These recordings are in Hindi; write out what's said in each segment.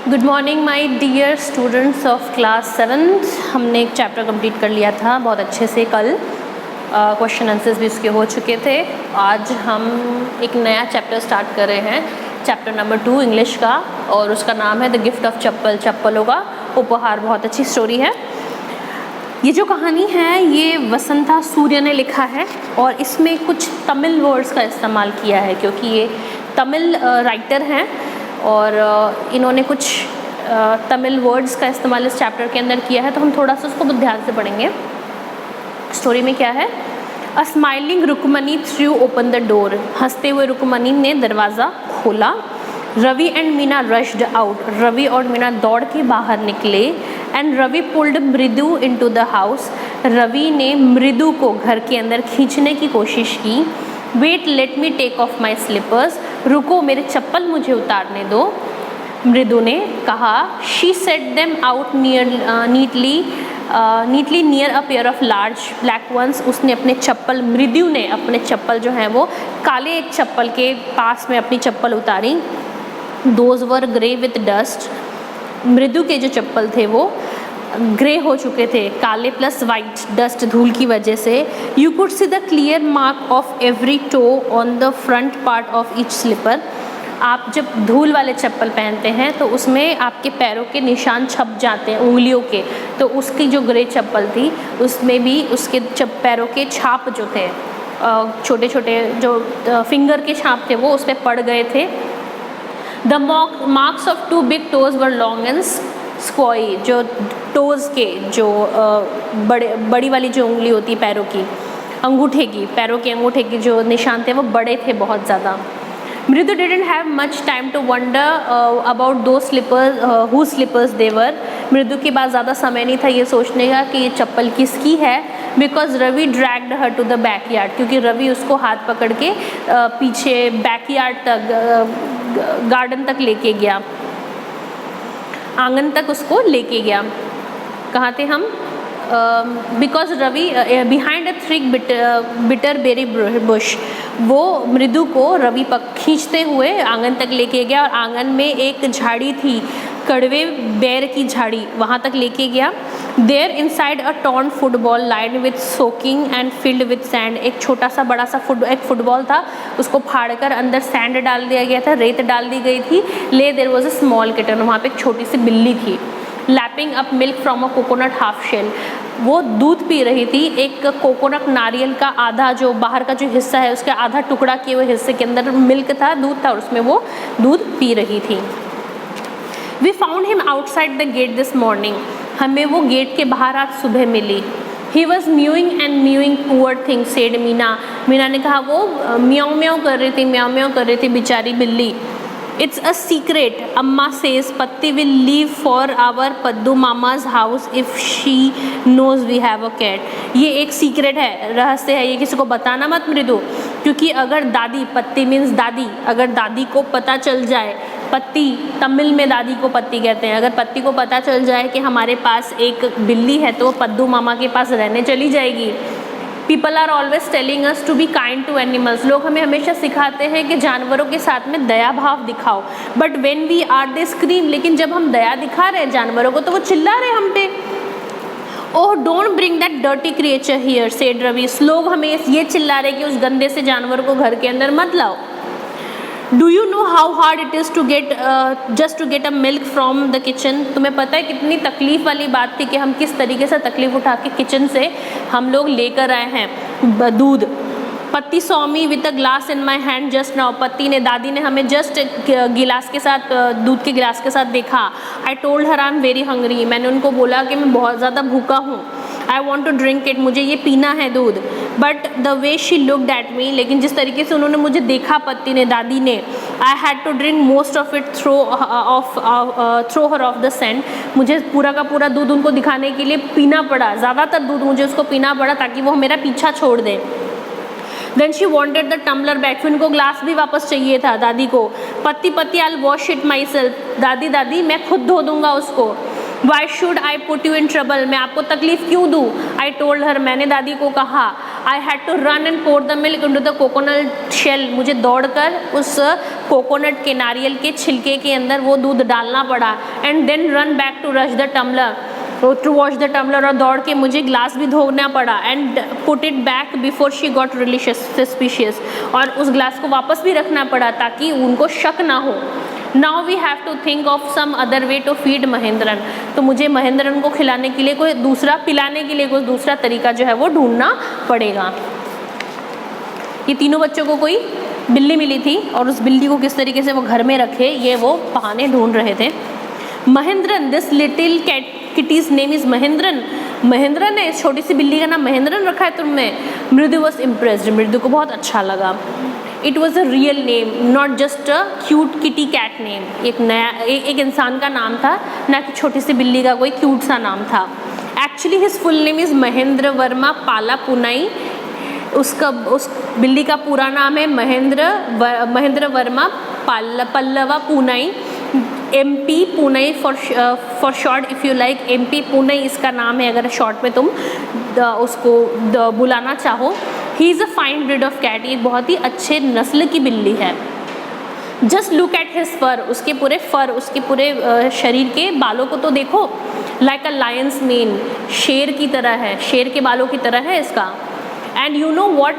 Good morning my dear students of class 7th। हमने एक चैप्टर कंप्लीट कर लिया था बहुत अच्छे से कल। क्वेश्चन आंसर्स भी उसके हो चुके थे। आज हम एक नया चैप्टर स्टार्ट कर रहे हैं, चैप्टर नंबर 2 इंग्लिश का, और उसका नाम है द गिफ्ट ऑफ चप्पल, चप्पलों का उपहार। बहुत अच्छी स्टोरी है। ये जो कहानी है ये वसंता सूर्य ने लिखा है और इसमें कुछ तमिल वर्ड्स का इस्तेमाल किया है क्योंकि ये तमिल राइटर हैं और इन्होंने कुछ तमिल वर्ड्स का इस्तेमाल इस चैप्टर के अंदर किया है, तो हम थोड़ा सा उसको बहुत ध्यान से पढ़ेंगे। स्टोरी में क्या है? A smiling Rukmani threw open the door. हंसते हुए रुक्मणी ने दरवाज़ा खोला। Ravi and Meena rushed out. Ravi और मीना दौड़ के बाहर निकले। And Ravi pulled Mridu into the house. Ravi ने मृदु को घर के अंदर खींचने की कोशिश की। Wait let me take off my slippers. रुको, मेरे चप्पल मुझे उतारने दो, मृदु ने कहा। She set them out neatly near a pair of large black ones. उसने अपने चप्पल, मृदु ने अपने चप्पल जो हैं वो काले एक चप्पल के पास में अपनी चप्पल उतारी। Those were grey with dust. मृदु के जो चप्पल थे वो ग्रे हो चुके थे, काले प्लस वाइट, डस्ट, धूल की वजह से। You could see the clear mark of every toe on the front part of each slipper. आप जब धूल वाले चप्पल पहनते हैं तो उसमें आपके पैरों के निशान छप जाते हैं, उंगलियों के। तो उसकी जो ग्रे चप्पल थी उसमें भी उसके पैरों के छाप जो थे, छोटे छोटे जो फिंगर के छाप थे वो उस पर पड़ गए थे। The marks of 2 big toes were long and square. जो टोज़ के जो बड़ी वाली जो उंगली होती है पैरों की, अंगूठे की, पैरों के अंगूठे की जो निशान थे वो बड़े थे बहुत ज़्यादा। Mridu didn't have much time to wonder about those slippers who slippers they were. Mridu के पास ज़्यादा समय नहीं था ये सोचने का कि ये चप्पल किसकी है। Because Ravi dragged her to the backyard. क्योंकि रवि उसको हाथ पकड़ के पीछे बैकयार्ड तक, गार्डन तक लेके गया, आंगन तक उसको लेके गया। कहाँ थे हम? Because Ravi behind a thick bitter berry bush. वो मृदु को रवि खींचते हुए आंगन तक लेके गया और आंगन में एक झाड़ी थी, कड़वे बेर की झाड़ी, वहाँ तक लेके गया। There inside a torn football line with sacking and filled with sand. एक छोटा सा बड़ा सा एक फुटबॉल था, उसको फाड़कर अंदर सैंड डाल दिया गया था, रेत डाल दी गई थी। ले there was a small kitten. वहाँ पे एक छोटी सी बिल्ली थी। Lapping up milk from a coconut half shell. वो दूध पी रही थी एक कोकोनट नारियल का आधा, जो बाहर का जो हिस्सा है उसका आधा टुकड़ा किए हुए हिस्से के अंदर मिल्क था, दूध था, और उसमें वो दूध पी रही थी। We found him outside the gate this morning. हमें वो गेट के बाहर आज सुबह मिली। He was mewing and mewing poor thing said Meena. Meena ने कहा वो म्याऊं म्याऊं कर रही थी, म्याऊं म्याऊं कर रही थी बेचारी बिल्ली। It's a secret. Amma says Patti will leave for our Paddu Mama's house if she knows we have a cat. ये एक सीक्रेट है, रहस्य है, ये किसी को बताना मत मृदु, क्योंकि अगर दादी, पत्ती मीन्स दादी, अगर दादी को पता चल जाए, पत्ती तमिल में दादी को पत्ती कहते हैं, अगर पत्ती को पता चल जाए कि हमारे पास एक बिल्ली है तो वो पद्दू मामा के पास रहने चली जाएगी। People are always telling us to be kind to animals. लोग हमें हमेशा सिखाते हैं कि जानवरों के साथ में दया भाव दिखाओ, but when we are they scream. लेकिन जब हम दया दिखा रहे हैं जानवरों को तो वो चिल्ला रहे हम पे। Oh don't bring that dirty creature here said Ravi. लोग हमें ये चिल्ला रहे कि उस गंदे से जानवर को घर के अंदर मत लाओ। Do you know how hard it is to get just to get a milk from the kitchen. तुम्हें पता है कितनी तकलीफ वाली बात थी कि हम किस तरीके से तकलीफ उठा के किचन से हम लोग लेकर आए हैं दूध। पत्ती saw me with a glass in my hand just now. पत्ती ने, दादी ने हमें जस्ट गिलास के साथ, दूध के गिलास के साथ देखा। I told her I am very hungry. मैंने उनको बोला कि मैं बहुत ज़्यादा भूखा हूँ। I want to drink it, मुझे ये पीना है दूध। But the way she looked at me, लेकिन जिस तरीके से उन्होंने मुझे देखा, पत्ती ने, दादी ने, I had to drink most of it throw her off the scent. मुझे पूरा का पूरा दूध उनको दिखाने के लिए पीना पड़ा, ज़्यादातर दूध मुझे उसको पीना पड़ा ताकि वो मेरा पीछा छोड़ दे। Then she wanted the tumbler back. फिर उनको ग्लास भी वापस चाहिए था दादी को। पत्ती पत्ती I will wash it my self. दादी दादी मैं खुद धो दूंगा उसको। Why should I put you in trouble. मैं आपको तकलीफ क्यों दूँ? आई टोल्ड हर, मैंने दादी को कहा। I had to run and pour the milk into the coconut shell. मुझे दौड़कर उस कोकोनट के, नारियल के छिलके के अंदर वो दूध डालना पड़ा। And then run back to rush the tumbler, to wash the tumbler, और दौड़ के मुझे ग्लास भी धोना पड़ा। And put it back before she got really suspicious, और उस ग्लास को वापस भी रखना पड़ा ताकि उनको शक ना हो। Now we have to think of some other way to feed Mahendran, तो मुझे महेंद्रन को खिलाने के लिए कोई दूसरा, पिलाने के लिए कोई दूसरा तरीका जो है वो ढूंढना पड़ेगा। ये तीनों बच्चों को कोई बिल्ली मिली थी और उस बिल्ली को किस तरीके से वो घर में रखे, ये वो बहाने ढूंढ रहे थे। Mahendran, this little kitty's name is Mahendran, Mahendran है, इस छोटी सी बिल्ली का नाम महेंद्रन रखा है तुमने। मृदु वॉज इम्प्रेस्ड, मृदु को बहुत अच्छा लगा। It was a real name, not just a cute kitty cat name, एक नया एक इंसान का नाम था, ना कि छोटी सी बिल्ली का कोई क्यूट सा नाम था। Actually his full name is Mahendra Verma पाला पुनाई, उस बिल्ली का पूरा नाम है Mahendra Verma Pallava पुनाई, MP पुनाई for short if you like, MP पुनाई इसका नाम है अगर शॉर्ट में तुम उसको बुलाना चाहो। He is a fine breed of cat, ये बहुत ही अच्छे नस्ल की बिल्ली है। Just look at his fur, उसके पूरे फर, उसके पूरे शरीर के बालों को तो देखो, लाइक अ लायंस मेन, शेर की तरह है, शेर के बालों की तरह है इसका। And you know what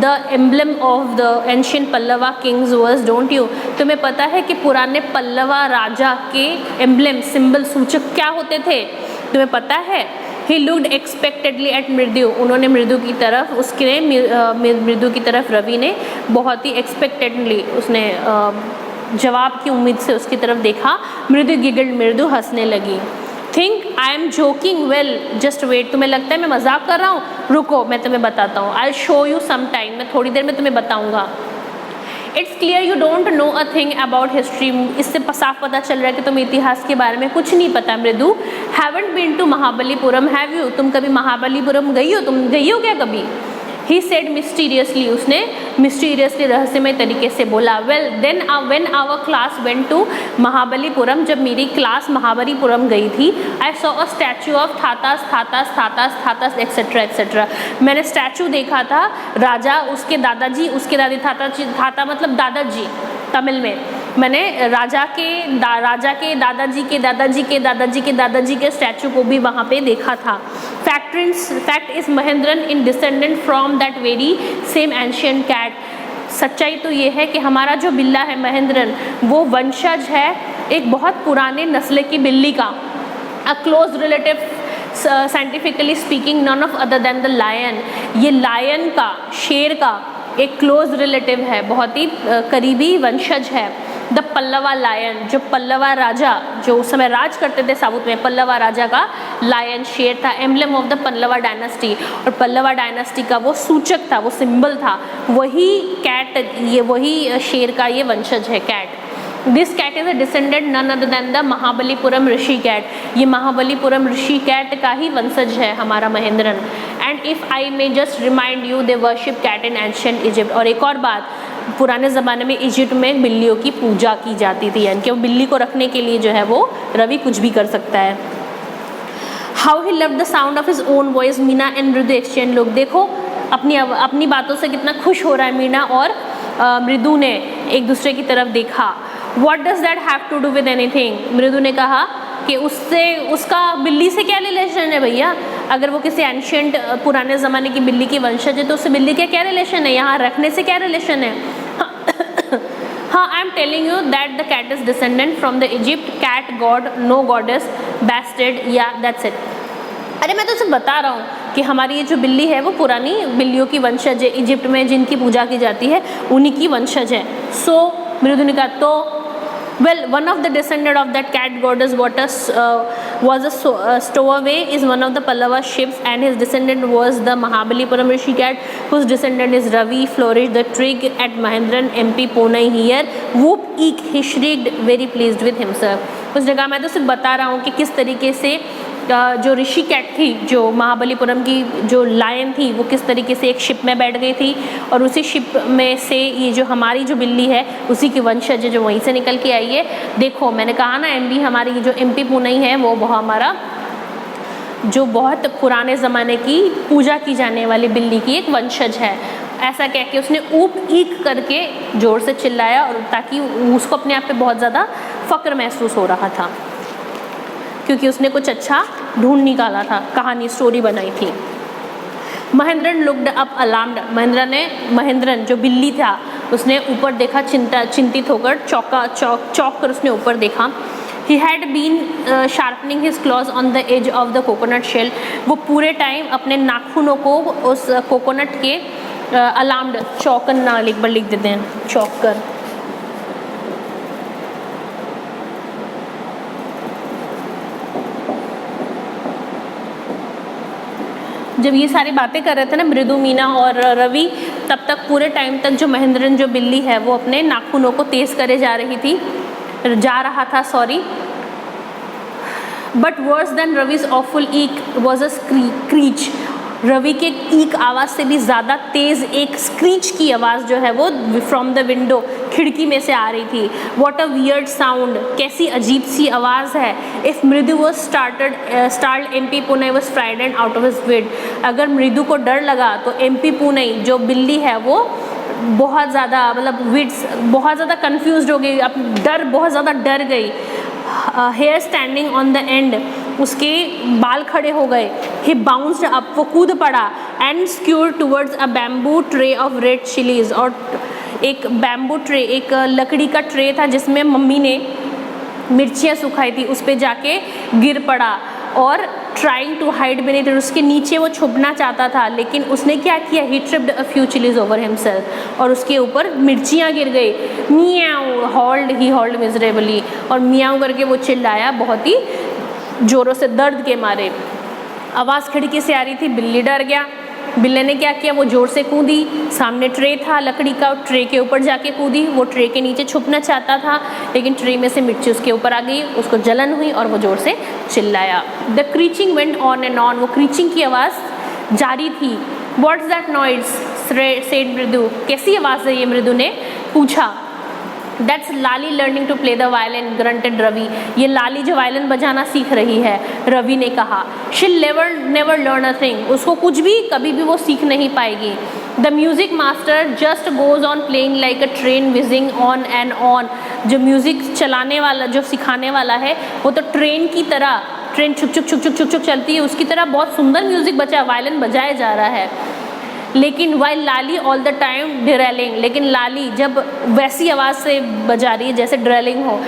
the emblem of the ancient Pallava Kings was, don't you, तुम्हें पता है कि पुराने पल्लवा राजा के एम्बलम, सिंबल, सूचक क्या होते थे, तुम्हें पता है? ही लुक्ड एक्सपेक्टेडली एट मृदु, उन्होंने मृदु की तरफ, उसके मृदु की तरफ रवि ने बहुत ही एक्सपेक्टेडली, उसने जवाब की उम्मीद से उसकी तरफ देखा। मृदु गिगल्ड, मृदु हंसने लगी। Think I am joking, well just wait, तुम्हें लगता है मैं मजाक कर रहा हूँ, रुको मैं तुम्हें बताता हूँ। I show you some time, मैं थोड़ी देर में तुम्हें बताऊँगा। It's clear you don't know a thing about history, इससे साफ पता चल रहा है कि तुम्हें इतिहास के बारे में कुछ नहीं पता। Mridu, haven't been to Mahabalipuram, have you, तुम कभी महाबलीपुरम गई हो, तुम गई हो क्या कभी? ही सेड मिस्टीरियसली, उसने मिस्टीरियसली, रहस्यमय तरीके से बोला। Well then when our class went to Mahabalipuram, जब मेरी क्लास महाबलीपुरम गई थी, I saw a statue of thatas etcetera etcetera, मैंने स्टैचू देखा था राजा, उसके दादाजी, उसके दादी, थाता मतलब दादाजी तमिल में, मैंने राजा के दादाजी के दादाजी के दादाजी के दादाजी के स्टैचू को भी वहाँ पे देखा था। Fact is Mahendran in descendant from that very same ancient cat, सच्चाई तो ये है कि हमारा जो बिल्ला है महेंद्रन, वो वंशज है एक बहुत पुराने नस्ल की बिल्ली का। A close relative scientifically speaking none of other than the lion, ये लायन का, शेर का एक क्लोज रिलेटिव है, बहुत ही करीबी वंशज है। द पल्लवा लायन, जो पल्लवा राजा जो उस समय राज करते थे साउथ में, पल्लवा राजा का लायन शेर था, emblem of the Pallava dynasty, और पल्लवा डायनेस्टी का वो सूचक था, वो सिंबल था, वही कैट, ये वही शेर का ये वंशज है cat. This cat is a descendant none other than the Mahabalipuram Rishi cat, ये महाबलीपुरम ऋषि कैट का ही वंशज है हमारा Mahendran. And if I may just remind you, they worship cat in ancient Egypt, और एक और बात, पुराने ज़माने में इजिप्ट में बिल्लियों की पूजा की जाती थी, यानी कि वो बिल्ली को रखने के लिए जो है वो रवि कुछ भी कर सकता है। How he loved the sound of his own voice, Meena and मृदु एक्सचेंज लुक, देखो अपनी बातों से कितना खुश हो रहा है मीना और मृदु ने एक दूसरे की तरफ देखा। What does that have to do with anything? मृदु ने कहा कि उससे, उसका बिल्ली से क्या रिलेशन है भैया, अगर वो किसी एंशियंट पुराने ज़माने की बिल्ली की वंशज है तो उससे बिल्ली का क्या रिलेशन है, यहाँ रखने से क्या रिलेशन है? हाँ, I am telling you that the cat is descendant from the Egypt, cat god, no goddess, Bastet, yeah that's it. अरे मैं तो सिर्फ बता रहा हूँ कि हमारी ये जो बिल्ली है वो पुरानी बिल्लियों की वंशज है, इजिप्ट में जिनकी पूजा की जाती है उन्हीं की वंशज है। सो मृदु ने कहा, तो well, one of the descendant of that cat goddess was a stowaway is one of the Pallava ships, and his descendant was the Mahabalipuram Rishi cat, whose descendant is Ravi, flourished the trig at Mahendran, MP Punai here, whoop eek, he shrieked, very pleased with himself। उसने कहा मैं तो सिर्फ बता रहा हूँ कि किस तरीके से जो ऋषि कैट थी, जो महाबलीपुरम की जो लायन थी, वो किस तरीके से एक शिप में बैठ गई थी, और उसी शिप में से ये जो हमारी जो बिल्ली है उसी की वंशज है जो वहीं से निकल के आई है। देखो मैंने कहा ना, एमपी हमारी जो MP पुनई है वो हमारा जो बहुत पुराने ज़माने की पूजा की जाने वाली बिल्ली की एक वंशज है। ऐसा कह के उसने ऊप ईक करके ज़ोर से चिल्लाया, और ताकि उसको अपने आप पे बहुत ज़्यादा फ़क्र महसूस हो रहा था, क्योंकि उसने कुछ अच्छा ढूंढ निकाला था, कहानी स्टोरी बनाई थी। Mahendran looked up alarmed, Mahendran जो बिल्ली था उसने ऊपर देखा, चिंतित होकर चौंक कर उसने ऊपर देखा। He had been sharpening his claws on the edge of the coconut shell. वो पूरे टाइम अपने नाखूनों को उस कोकोनट के अलार्म्ड, चौकन ना लिख देते हैं, चौक कर। जब ये सारी बातें कर रहे थे ना मृदु, मीना और रवि, तब तक पूरे टाइम तक जो महेंद्रन जो बिल्ली है वो अपने नाखूनों को तेज करे जा रहा था। बट वर्स देन रवि's awful eek was a screech. Ravi के ईक आवाज़ से भी ज़्यादा तेज़ एक स्क्रीच की आवाज़ जो है वो फ्रॉम द विंडो, खिड़की में से आ रही थी। वॉट अ वियर्ड साउंड, कैसी अजीब सी आवाज़ है। If Mridu was startled MP Pune was frightened out of his wits. अगर मृदु को डर लगा तो MP पूने जो बिल्ली है वो बहुत ज़्यादा, मतलब विड्स बहुत ज़्यादा कन्फ्यूज हो गई, बहुत ज़्यादा डर गई। Hair standing on the end, उसके बाल खड़े हो गए। ही बाउंस्ड अप, वो कूद पड़ा। And scurried towards a bamboo tray of red chillies, और एक बैम्बू ट्रे, एक लकड़ी का ट्रे था जिसमें मम्मी ने मिर्चियाँ सुखाई थी, उस पर जाके गिर पड़ा। और ट्राइंग टू हाइड बीनीथ, उसके नीचे वो छुपना चाहता था, लेकिन उसने क्या किया, he tripped a few chillies over himself, और उसके ऊपर मिर्चियाँ गिर गई। मियाऊ ही हॉल्ड मिजरेबली, और मियाऊ करके वो चिल्लाया बहुत ही जोरों से, दर्द के मारे। आवाज़ खिड़की से आ रही थी, बिल्ली डर गया। बिल्ली ने क्या किया, वो जोर से कूदी। सामने ट्रे था लकड़ी का, ट्रे के ऊपर जाके कूदी। वो ट्रे के नीचे छुपना चाहता था, लेकिन ट्रे में से मिर्ची उसके ऊपर आ गई, उसको जलन हुई और वो जोर से चिल्लाया। The screeching went on and on, वो क्रीचिंग की आवाज़ जारी थी। व्हाट्स दैट नॉइज सेड मृदु, कैसी आवाज़ है ये, मृदु ने पूछा। That's Lali learning to play the violin, grunted Ravi, ये लाली जो वायलिन बजाना सीख रही है, रवि ने कहा। शील नेवर लर्न अ थिंग, उसको कुछ भी कभी भी वो सीख नहीं पाएगी। The music master just goes on playing like a train wheezing on and on, जो म्यूजिक चलाने वाला, जो सिखाने वाला है, वो तो ट्रेन की तरह, ट्रेन छुक छुक छुक छुक छुक छुक चलती है, उसकी तरह बहुत सुंदर म्यूजिक वायलिन बजाया जा रहा है। लेकिन while Lali all the time derailing, लेकिन लाली जब वैसी आवाज़ से बजा रही है जैसे ड्रेलिंग हो।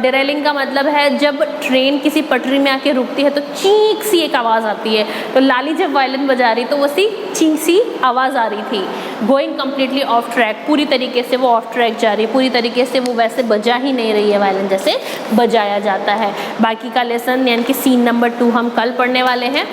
डिरेलिंग का मतलब है जब ट्रेन किसी पटरी में आके रुकती है तो चीख सी एक आवाज़ आती है, तो लाली जब वायलिन बजा रही तो वैसी चीख सी आवाज़ आ रही थी। गोइंग कम्प्लीटली ऑफ ट्रैक, पूरी तरीके से वो ऑफ ट्रैक जा रही है, पूरी तरीके से वो वैसे बजा ही नहीं रही है वायलिन जैसे बजाया जाता है। बाकी का लेसन यानी कि सीन नंबर 2 हम कल पढ़ने वाले हैं।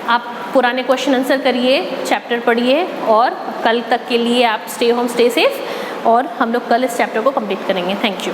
आप पुराने क्वेश्चन आंसर करिए, चैप्टर पढ़िए, और कल तक के लिए आप स्टे होम स्टे सेफ, और हम लोग कल इस चैप्टर को कंप्लीट करेंगे। Thank you.